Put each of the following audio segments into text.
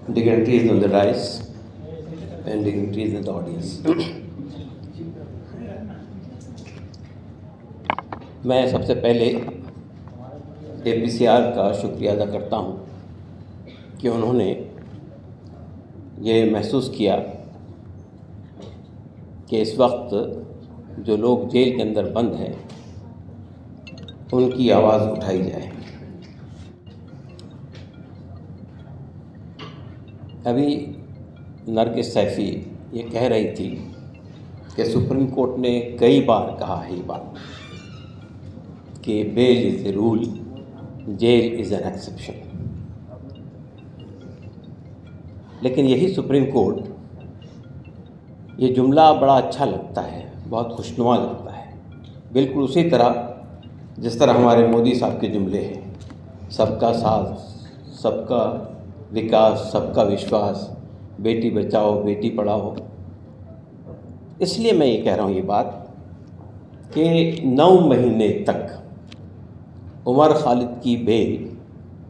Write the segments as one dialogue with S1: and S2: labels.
S1: dignitaries on the dais and dignitaries in the audience. میں سب سے پہلے APCR کا شکریہ ادا کرتا ہوں کہ انہوں نے یہ محسوس کیا کہ اس وقت جو لوگ جیل کے اندر بند ہیں ان کی آواز اٹھائی جائے. ابھی نرگس سیفی یہ کہہ رہی تھی کہ سپریم کورٹ نے کئی بار کہا ہے یہ بات کہ bail is a rule, jail is an exception. لیکن یہی سپریم کورٹ یہ جملہ بڑا اچھا لگتا ہے، بہت خوشنما لگتا ہے، بالکل اسی طرح جس طرح ہمارے مودی صاحب کے جملے ہیں، سب کا ساتھ، سب کا وکاس، سب کا وشواس، بیٹی بچاؤ بیٹی پڑھاؤ. اس لیے میں یہ کہہ رہا ہوں یہ بات کہ 9 مہینے تک عمر خالد کی بیل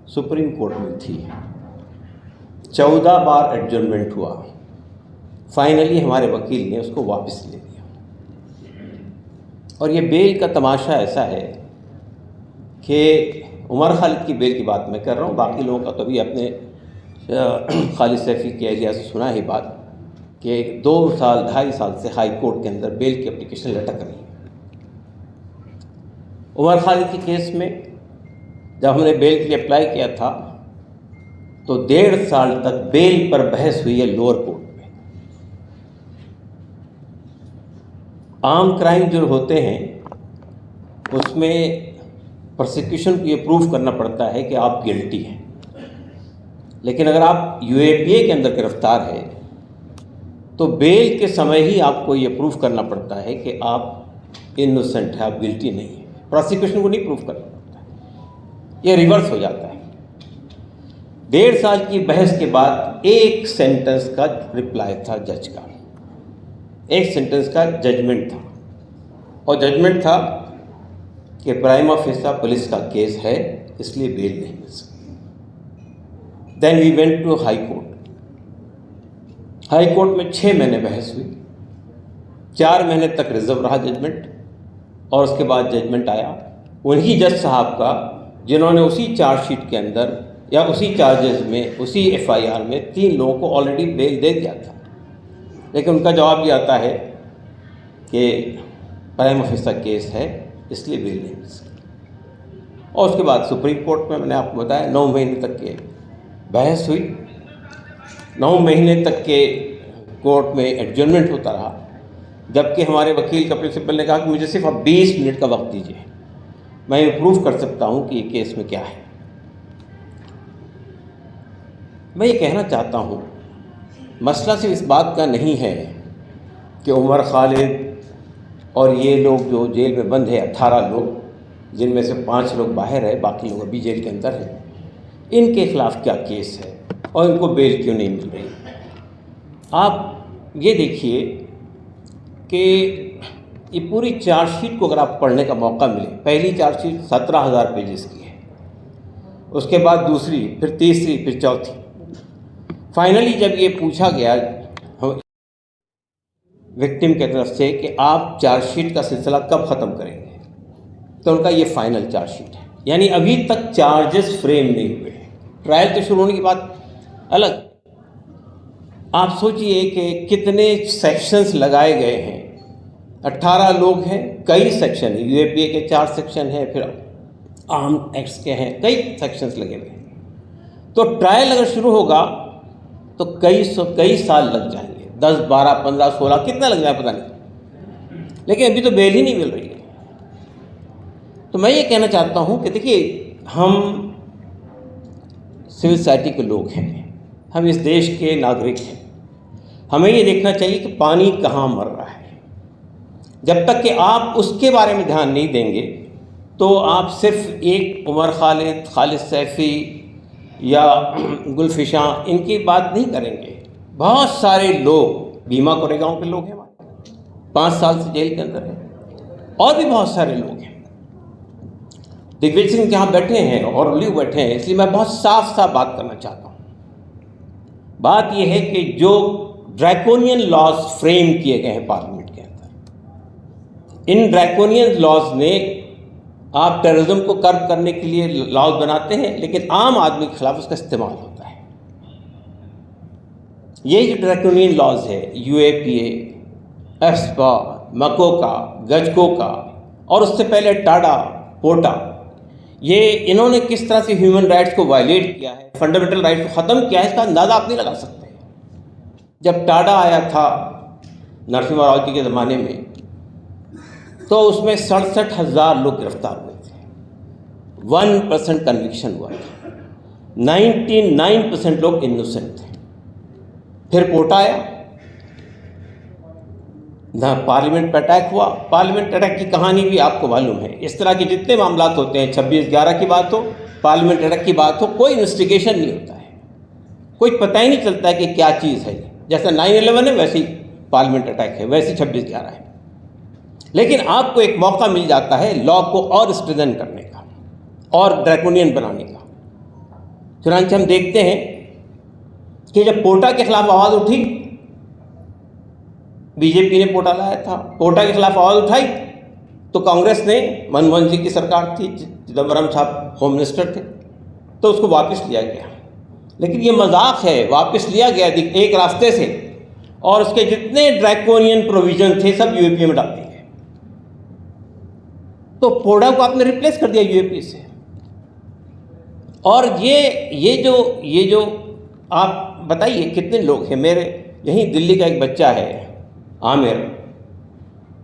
S1: سپریم کورٹ میں تھی، 14 بار ایڈجرنمنٹ ہوا، فائنلی ہمارے وکیل نے اس کو واپس لے لیا. اور یہ بیل کا تماشا ایسا ہے کہ عمر خالد کی بیل کی بات میں کر رہا ہوں، باقی لوگوں کا تو بھی اپنے خالد سیفی کے ایریا سے سنا ہے بات کہ 2 سال 2.5 سال سے ہائی کورٹ کے اندر بیل کی اپلیکیشن لٹک رہی ہے. عمر خالد کے کیس میں جب ہم نے بیل کے لیے اپلائی کیا تھا تو 1.5 سال تک بیل پر بحث ہوئی ہے لوور کورٹ میں. عام کرائم جو ہوتے ہیں اس میں پروسیکیوشن کو یہ پروف کرنا پڑتا ہے کہ آپ گلٹی ہیں، لیکن اگر آپ UAPA کے اندر گرفتار ہے تو بیل کے سمے ہی آپ کو یہ پروف کرنا پڑتا ہے کہ آپ انوسنٹ ہیں، آپ گلٹی نہیں ہیں. پروسیکیوشن کو نہیں پروف کرنا پڑتا ہے، یہ ریورس ہو جاتا ہے. 1.5 سال کی بحث کے بعد ایک سینٹنس کا رپلائی تھا جج کا، ایک سینٹنس کا ججمنٹ تھا، اور ججمنٹ تھا کہ پرائما فیسا پولیس کا کیس ہے اس لیے بیل نہیں مل سکتی. Then we went to high court. High court میں 6 مہینے بحث ہوئی، 4 مہینے تک ریزرو رہا ججمنٹ، اور اس کے بعد ججمنٹ آیا انہی جج صاحب کا جنہوں نے اسی چارج شیٹ کے اندر یا اسی چارجز میں اسی FIR میں 3 لوگوں کو آلریڈی بیل دے دیا تھا. لیکن ان کا جواب یہ آتا ہے کہ پرائما فیسا کیس ہے اس لیے بیل نہیں مل سکتی. اور اس کے بعد سپریم کورٹ میں نے آپ کو بتایا 9 مہینے تک کے بحث ہوئی، 9 مہینے تک کے کورٹ میں ایڈجرنمنٹ ہوتا رہا، جبکہ ہمارے وکیل کا پرنسپل نے کہا کہ مجھے صرف اب 20 منٹ کا وقت دیجیے، میں یہ پروف کر سکتا ہوں کہ یہ کیس میں کیا ہے. میں یہ کہنا چاہتا ہوں مسئلہ صرف اس بات کا نہیں ہے کہ عمر خالد اور یہ لوگ جو جیل میں بند ہیں 18 لوگ، جن میں سے 5 لوگ باہر ہیں، باقی لوگ ابھی جیل کے اندر ہیں، ان کے خلاف کیا کیس ہے اور ان کو بیل کیوں نہیں مل رہی. آپ یہ دیکھیے کہ یہ پوری چارج شیٹ کو اگر آپ پڑھنے کا موقع ملے، پہلی چارج شیٹ 17,000 پیجز کی ہے، اس کے بعد دوسری، پھر تیسری، پھر چوتھی. فائنلی جب یہ پوچھا گیا وکٹم کی طرف سے کہ آپ چارج شیٹ کا سلسلہ کب ختم کریں گے، تو ان کا یہ فائنل چارج شیٹ ہے، یعنی ابھی تک چارجز فریم نہیں ہوئے. ٹرائل تو شروع ہونے کی بات الگ. آپ سوچئے کہ کتنے سیکشنز لگائے گئے ہیں. 18 لوگ ہیں، کئی سیکشن ہیں، UAPA کے 4 سیکشن ہیں، پھر آرم ایکٹس کے ہیں، کئی سیکشنز لگے ہوئے ہیں. تو ٹرائل اگر شروع ہوگا تو کئی سال لگ جائیں گے، 10 12 15 16 کتنا لگ جائے پتہ نہیں، لیکن ابھی تو بیل ہی نہیں مل رہی ہے. تو میں یہ کہنا چاہتا ہوں کہ دیکھیے ہم سول سوسائٹی کے لوگ ہیں، ہم اس دیش کے ناگرک ہیں، ہمیں یہ دیکھنا چاہیے کہ پانی کہاں مر رہا ہے. جب تک کہ آپ اس کے بارے میں دھیان نہیں دیں گے تو آپ صرف ایک عمر خالد، خالد سیفی یا گلفشاں ان کی بات نہیں کریں گے. بہت سارے لوگ، بیما کوریگاؤں کے لوگ ہیں، 5 سال سے جیل کے اندر ہیں، اور بھی بہت سارے لوگ ہیں. دگویج سنگھ جہاں بیٹھے ہیں اور لیو بیٹھے ہیں، اس لیے میں بہت صاف بات کرنا چاہتا ہوں. بات یہ ہے کہ جو ڈریکونین لاز فریم کیے گئے ہیں پارلیمنٹ کے اندر، ان ڈریکونین لاز نے، آپ ٹیررزم کو کرب کرنے کے لیے لاز بناتے ہیں لیکن عام آدمی کے خلاف اس کا استعمال ہوتا ہے۔ یہ جو ڈریکونین لاز ہے، U A P A, AFSPA, MCOCA, گجکوکا اور اس سے پہلے ٹاڈا، پوٹا، یہ انہوں نے کس طرح سے ہیومن رائٹس کو وائلیٹ کیا ہے، فنڈامنٹل رائٹس کو ختم کیا ہے، اس کا اندازہ آپ نہیں لگا سکتے۔ جب ٹاڈا آیا تھا نرسمہا راؤ جی کے زمانے میں، تو اس میں 67,000 لوگ گرفتار ہوئے تھے، 1% کنوکشن ہوا تھا، 99% لوگ انوسنٹ تھے۔ پھر پوٹا آیا، نہ پارلیمنٹ پہ اٹیک ہوا۔ پارلیمنٹ اٹیک کی کہانی بھی آپ کو معلوم ہے۔ اس طرح کے جتنے معاملات ہوتے ہیں، 26/11 کی بات ہو، پارلیمنٹ اٹیک کی بات ہو، کوئی انویسٹیگیشن نہیں ہوتا ہے، کوئی پتہ ہی نہیں چلتا ہے کہ کیا چیز ہے۔ جیسا 9/11 ہے ویسے ہی پارلیمنٹ اٹیک ہے، ویسے 26/11 ہے۔ لیکن آپ کو ایک موقع مل جاتا ہے لا کو اور اسٹرینتھن کرنے کا اور ڈریکونین بنانے کا۔ چنانچہ ہم دیکھتے ہیں کہ جب پوٹا کے خلاف آواز اٹھی، بی جے پی نے پوٹا لایا تھا، پوٹا کے خلاف آواز اٹھائی تو کانگریس نے، منموہن سنگھ کی سرکار تھی، چدمبرم صاحب ہوم منسٹر تھے، تو اس کو واپس لیا گیا۔ لیکن یہ مذاق ہے، واپس لیا گیا ایک راستے سے، اور اس کے جتنے ڈریکونین پروویژن تھے سب یو اے پی میں ڈال دیے گئے۔ تو پوٹا کو آپ نے ریپلیس کر دیا یو اے پی سے۔ اور یہ جو آپ بتائیے کتنے لوگ ہیں، میرے یہیں دلی کا ایک بچہ ہے عامر،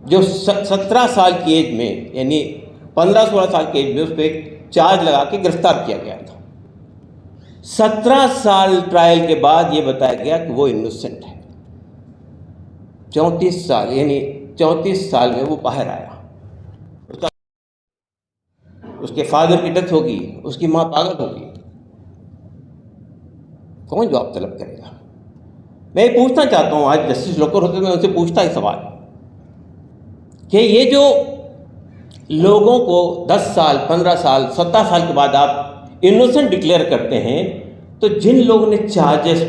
S1: جو 17 سال کی ایج میں، یعنی 15-16 سال کی ایج میں اس پہ ایک چارج لگا کے گرفتار کیا گیا تھا۔ 17 سال ٹرائل کے بعد یہ بتایا گیا کہ وہ انوسنٹ ہے۔ 34 سال، یعنی 34 سال میں وہ باہر آیا۔ اس کے فادر کی ڈیتھ ہوگی، اس کی ماں پاگل ہوگی، کون جواب طلب کرے گا؟ میں یہ پوچھنا چاہتا ہوں، آج جسٹس لوکر ہوتے میں ان سے پوچھتا ہے سوال کہ یہ جو لوگوں کو 10 سال، 15 سال، 17 سال کے بعد آپ انوسنٹ ڈکلیئر کرتے ہیں، تو جن لوگوں نے چارجز،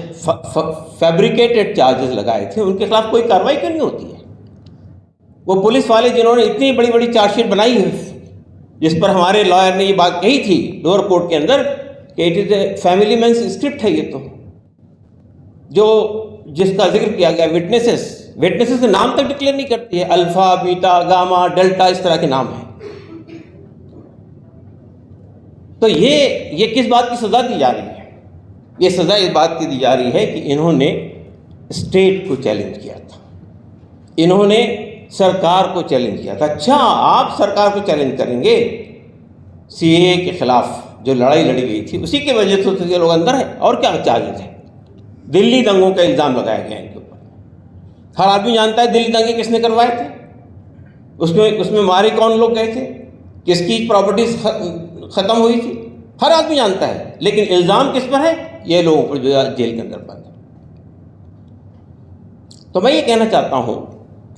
S1: فیبریکیٹڈ چارجز لگائے تھے، ان کے خلاف کوئی کارروائی کیوں نہیں ہوتی ہے؟ وہ پولیس والے جنہوں نے اتنی بڑی بڑی چارج شیٹ بنائی ہے، جس پر ہمارے لائر نے یہ بات کہی تھی لوور کورٹ کے اندر کہ it is a family means script ہے، یہ تو جس کا ذکر کیا گیا، وٹنسز کے نام تک ڈکلیئر نہیں کرتی ہے، الفا، بیٹا، گاما، ڈیلٹا، اس طرح کے نام ہیں۔ تو یہ کس بات کی سزا دی جا رہی ہے؟ یہ سزا اس بات کی دی جا رہی ہے کہ انہوں نے اسٹیٹ کو چیلنج کیا تھا، انہوں نے سرکار کو چیلنج کیا تھا۔ اچھا، آپ سرکار کو چیلنج کریں گے؟ سی اے کے خلاف جو لڑائی لڑی گئی تھی، اسی کی وجہ سے یہ لوگ اندر ہیں، اور کیا چارجز ہے؟ دلی دنگوں کا الزام لگایا گیا ان کے اوپر۔ ہر آدمی جانتا ہے دلی دنگے کس نے کروائے تھے، اس میں مارے کون لوگ گئے تھے، کس کی پراپرٹیز ختم ہوئی تھی، ہر آدمی جانتا ہے۔ لیکن الزام کس پر ہے؟ یہ لوگوں پر جو جیل کے اندر بند ہے۔ تو میں یہ کہنا چاہتا ہوں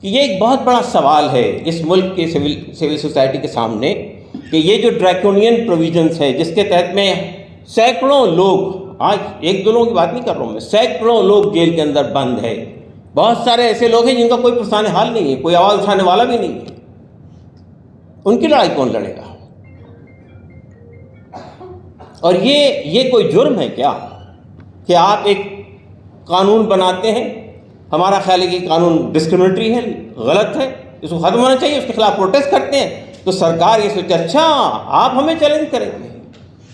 S1: کہ یہ ایک بہت بڑا سوال ہے اس ملک کے سول سوسائٹی کے سامنے کہ یہ جو ڈریکونین پروویژنس ہے، جس کے تحت میں سینکڑوں لوگ، آج ایک دو لوگوں کی بات نہیں کر رہا ہوں میں، سینکڑوں لوگ جیل کے اندر بند ہے۔ بہت سارے ایسے لوگ ہیں جن کا کوئی پرسان حال نہیں ہے، کوئی آواز اٹھانے والا بھی نہیں ہے، ان کی لڑائی کون لڑے گا؟ اور یہ کوئی جرم ہے کیا کہ آپ ایک قانون بناتے ہیں؟ ہمارا خیال ہے کہ قانون ڈسکرمنیٹری ہے، غلط ہے، اس کو ختم ہونا چاہیے، اس کے خلاف پروٹیسٹ کرتے ہیں، تو سرکار یہ سوچے اچھا آپ ہمیں چیلنج کریں گے،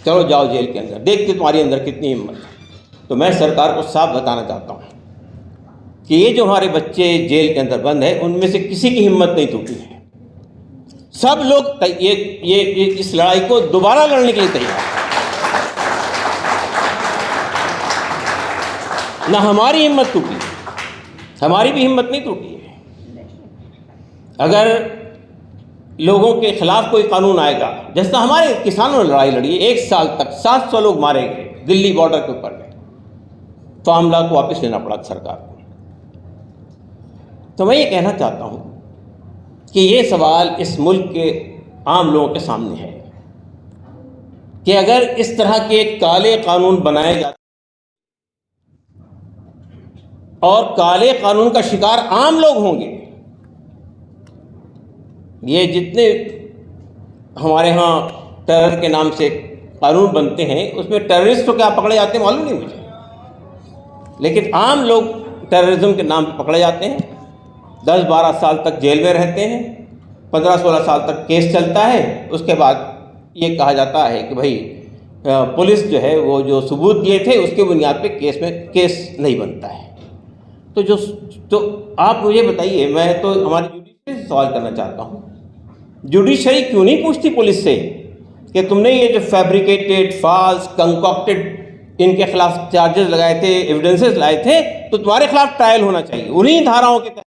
S1: چلو جاؤ جیل کے اندر، دیکھتے تمہاری اندر کتنی ہمت ہے۔ تو میں سرکار کو صاف بتانا چاہتا ہوں کہ یہ جو ہمارے بچے جیل کے اندر بند ہیں، ان میں سے کسی کی ہمت نہیں ٹوٹی ہے، سب لوگ یہ اس لڑائی کو دوبارہ لڑنے کے لیے تیار ہیں۔ نہ ہماری ہمت ٹوٹی، ہماری بھی ہمت نہیں ٹوٹی ہے۔ اگر لوگوں کے خلاف کوئی قانون آئے گا، جیسا ہمارے کسانوں نے لڑائی لڑی ہے، 1 سال تک 700 لوگ مارے گئے دلی بارڈر کے اوپر میں، تو معاملہ کو واپس لینا پڑا سرکار کو۔ تو میں یہ کہنا چاہتا ہوں کہ یہ سوال اس ملک کے عام لوگوں کے سامنے ہے کہ اگر اس طرح کے کالے قانون بنائے جاتے اور کالے قانون کا شکار عام لوگ ہوں گے. یہ جتنے ہمارے ہاں ٹیرر کے نام سے قانون بنتے ہیں اس میں ٹیررسٹ تو کیا پکڑے جاتے ہیں معلوم نہیں مجھے، لیکن عام لوگ ٹیررزم کے نام پہ پکڑے جاتے ہیں، 10-12 سال تک جیل میں رہتے ہیں، 15-16 سال تک کیس چلتا ہے. اس کے بعد یہ کہا جاتا ہے کہ بھائی پولیس جو ہے وہ جو ثبوت دیے تھے اس کی بنیاد پہ کیس نہیں بنتا ہے. تو آپ مجھے بتائیے، میں تو ہماری جوڈیشری سے سوال کرنا چاہتا ہوں، جوڈیشری کیوں نہیں پوچھتی پولیس سے کہ تم نے یہ جو فیبریکیٹڈ، فالس، کنکاکٹڈ ان کے خلاف چارجز لگائے تھے، ایویڈنسز لائے تھے، تو تمہارے خلاف ٹرائل ہونا چاہیے انہی دھاراؤں کے تحت.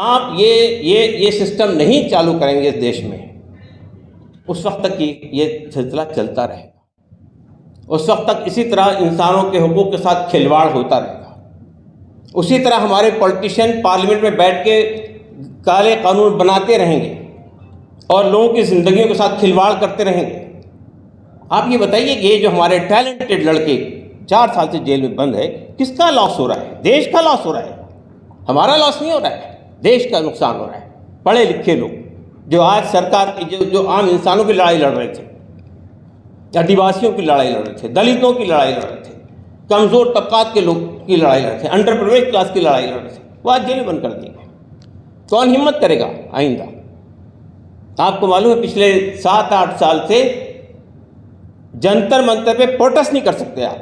S1: آپ یہ سسٹم نہیں چالو کریں گے اس دیش میں، اس وقت تک یہ سلسلہ چلتا رہے گا. اس وقت تک اسی طرح انسانوں کے حقوق کے ساتھ کھلواڑ ہوتا رہے گا. اسی طرح ہمارے پولیٹیشین پارلیمنٹ میں بیٹھ کے کالے قانون بناتے رہیں گے اور لوگوں کی زندگیوں کے ساتھ کھلواڑ کرتے رہیں گے. آپ یہ بتائیے کہ یہ جو ہمارے ٹیلنٹڈ لڑکے 4 سال سے جیل میں بند ہے، کس کا لاس ہو رہا ہے؟ دیش کا لاس ہو رہا ہے. ہمارا لاس نہیں ہو رہا ہے، دیش کا نقصان ہو رہا ہے. پڑھے لکھے لوگ جو آج سرکار کی جو عام انسانوں کی لڑائی لڑ رہے تھے، آدیواسیوں کی لڑائی لڑ رہے تھے، دلتوں کی لڑائی لڑ رہے تھے، کمزور طبقات کے لوگ کی لڑائی لڑ رہے تھے، انڈر پرویج کلاس کی لڑائی لڑ رہے تھے، وہ آج جیلیں بند کر دی گئی. کون ہمت کرے گا آئندہ؟ آپ کو معلوم ہے پچھلے 7-8 سال سے جنتر منتر پہ پروٹیسٹ نہیں کر سکتے آپ.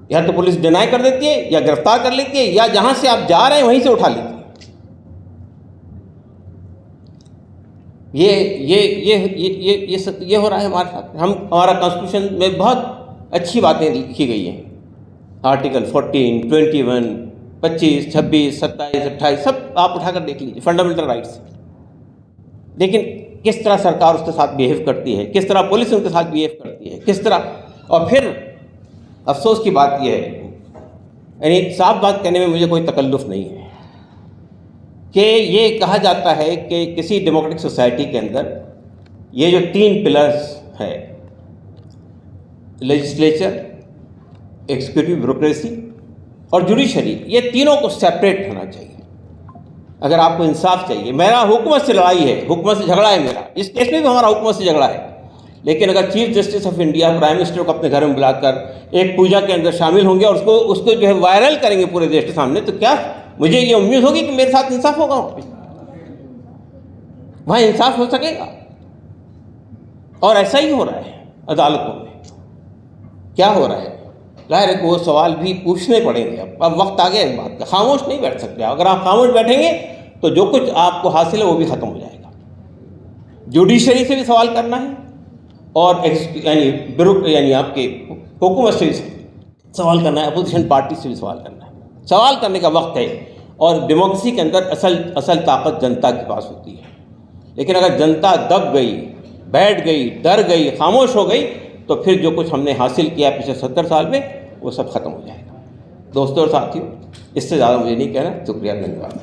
S1: یا تو پولیس ڈینائی کر دیتی ہے، یا گرفتار کر لیتی ہے، یا جہاں سے آپ جا رہے ہیں وہیں سے اٹھا لیتی ہے. یہ ہو رہا ہے ہمارے ساتھ. ہمارا کانسٹیٹیوشن میں بہت اچھی باتیں لکھی گئی ہیں، آرٹیکل 14, 21, 25, 26, 27, 28 سب آپ اٹھا کر دیکھ لیجیے، فنڈامنٹل رائٹس. لیکن کس طرح سرکار اس کے ساتھ بیہیو کرتی ہے، کس طرح پولیس ان کے ساتھ بیہیو کرتی ہے، کس طرح. اور پھر افسوس کی بات یہ ہے، یعنی صاف بات کہنے میں مجھے کوئی تکلف نہیں ہے، کہ یہ کہا جاتا ہے کہ کسی ڈیموکریٹک سوسائٹی کے اندر یہ جو 3 پلرز ہیں، لیجسلیچر، ایگزیکٹو بیوروکریسی اور جوڈیشری، یہ تینوں کو سیپریٹ ہونا چاہیے. اگر آپ کو انصاف چاہیے، میرا حکومت سے لڑائی ہے، حکومت سے جھگڑا ہے، میرا اس کیس میں بھی ہمارا حکومت سے جھگڑا ہے. لیکن اگر chief justice of India prime minister کو اپنے گھر میں بلا کر ایک پوجا کے اندر شامل ہوں گے اور اس کو جو ہے وائرل کریں گے پورے دیش کے سامنے، تو کیا مجھے یہ امید ہوگی کہ میرے ساتھ انصاف ہوگا؟ وہاں انصاف ہو سکے گا؟ اور ایسا ہی ہو رہا ہے عدالتوں میں. کیا ہو رہا ہے؟ ظاہر ہے کہ وہ سوال بھی پوچھنے پڑیں گے. اب وقت آ گیا اس بات کا، خاموش نہیں بیٹھ سکتے. اگر آپ خاموش بیٹھیں گے تو جو کچھ آپ کو حاصل ہے وہ بھی ختم ہو جائے گا. جوڈیشری سے بھی سوال کرنا ہے اور یعنی آپ کے حکومت سے بھی سوال کرنا ہے، اپوزیشن پارٹی سے بھی سوال کرنا ہے. سوال کرنے کا وقت ہے. اور ڈیموکریسی کے اندر اصل طاقت جنتا کے پاس ہوتی ہے. لیکن اگر جنتا دب گئی، بیٹھ گئی، ڈر گئی، خاموش ہو گئی، تو پھر جو کچھ ہم نے حاصل کیا پچھلے 70 سال میں وہ سب ختم ہو جائے گا. دوستوں اور ساتھیوں، اس سے زیادہ مجھے نہیں کہنا. شکریہ، دھنیہ واد.